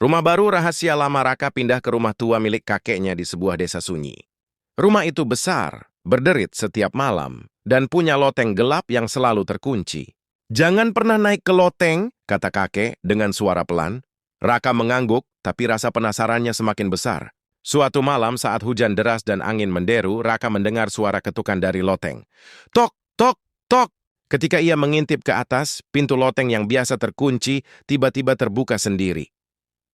Rumah baru rahasia lama Raka pindah ke rumah tua milik kakeknya di sebuah desa sunyi. Rumah itu besar, berderit setiap malam, dan punya loteng gelap yang selalu terkunci. "Jangan pernah naik ke loteng," kata kakek dengan suara pelan. Raka mengangguk, tapi rasa penasarannya semakin besar. Suatu malam saat hujan deras dan angin menderu, Raka mendengar suara ketukan dari loteng. Tok, tok, tok. Ketika ia mengintip ke atas, pintu loteng yang biasa terkunci tiba-tiba terbuka sendiri.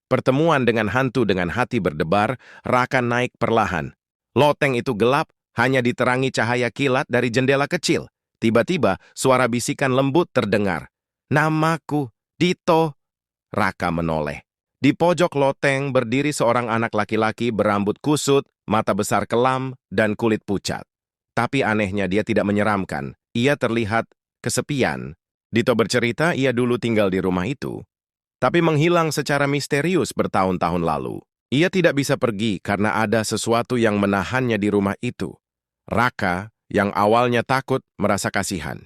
Pertemuan dengan hantu dengan hati berdebar, Raka naik perlahan. Loteng itu gelap, hanya diterangi cahaya kilat dari jendela kecil. Tiba-tiba, suara bisikan lembut terdengar. "Namaku, Dito." Raka menoleh. Di pojok loteng berdiri seorang anak laki-laki berambut kusut, mata besar kelam, dan kulit pucat. Tapi anehnya dia tidak menyeramkan. Ia terlihat kesepian. Dito bercerita ia dulu tinggal di rumah itu, tapi menghilang secara misterius bertahun-tahun lalu. Ia tidak bisa pergi karena ada sesuatu yang menahannya di rumah itu. Raka, yang awalnya takut, merasa kasihan.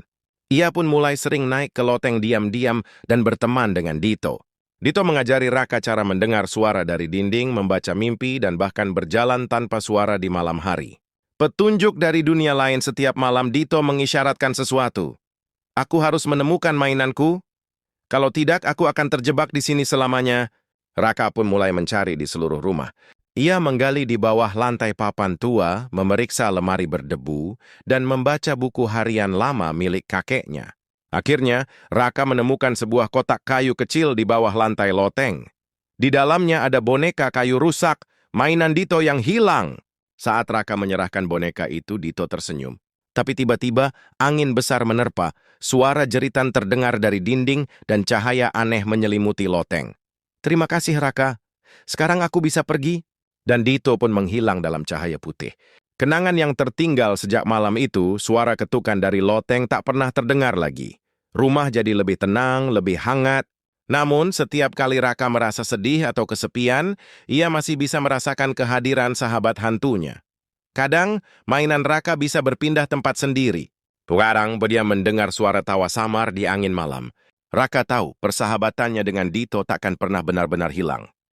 Ia pun mulai sering naik ke loteng diam-diam dan berteman dengan Dito. Dito mengajari Raka cara mendengar suara dari dinding, membaca mimpi, dan bahkan berjalan tanpa suara di malam hari. Petunjuk dari dunia lain setiap malam Dito mengisyaratkan sesuatu. "Aku harus menemukan mainanku. Kalau tidak, aku akan terjebak di sini selamanya." Raka pun mulai mencari di seluruh rumah. Ia menggali di bawah lantai papan tua, memeriksa lemari berdebu, dan membaca buku harian lama milik kakeknya. Akhirnya, Raka menemukan sebuah kotak kayu kecil di bawah lantai loteng. Di dalamnya ada boneka kayu rusak, mainan Dito yang hilang. Saat Raka menyerahkan boneka itu, Dito tersenyum. Tapi tiba-tiba, angin besar menerpa, suara jeritan terdengar dari dinding, dan cahaya aneh menyelimuti loteng. "Terima kasih, Raka. Sekarang aku bisa pergi." Dan Dito pun menghilang dalam cahaya putih. Kenangan yang tertinggal sejak malam itu, suara ketukan dari loteng tak pernah terdengar lagi. Rumah jadi lebih tenang, lebih hangat. Namun, setiap kali Raka merasa sedih atau kesepian, ia masih bisa merasakan kehadiran sahabat hantunya. Kadang, mainan Raka bisa berpindah tempat sendiri. Sekarang, dia mendengar suara tawa samar di angin malam. Raka tahu persahabatannya dengan Dito takkan pernah benar-benar hilang.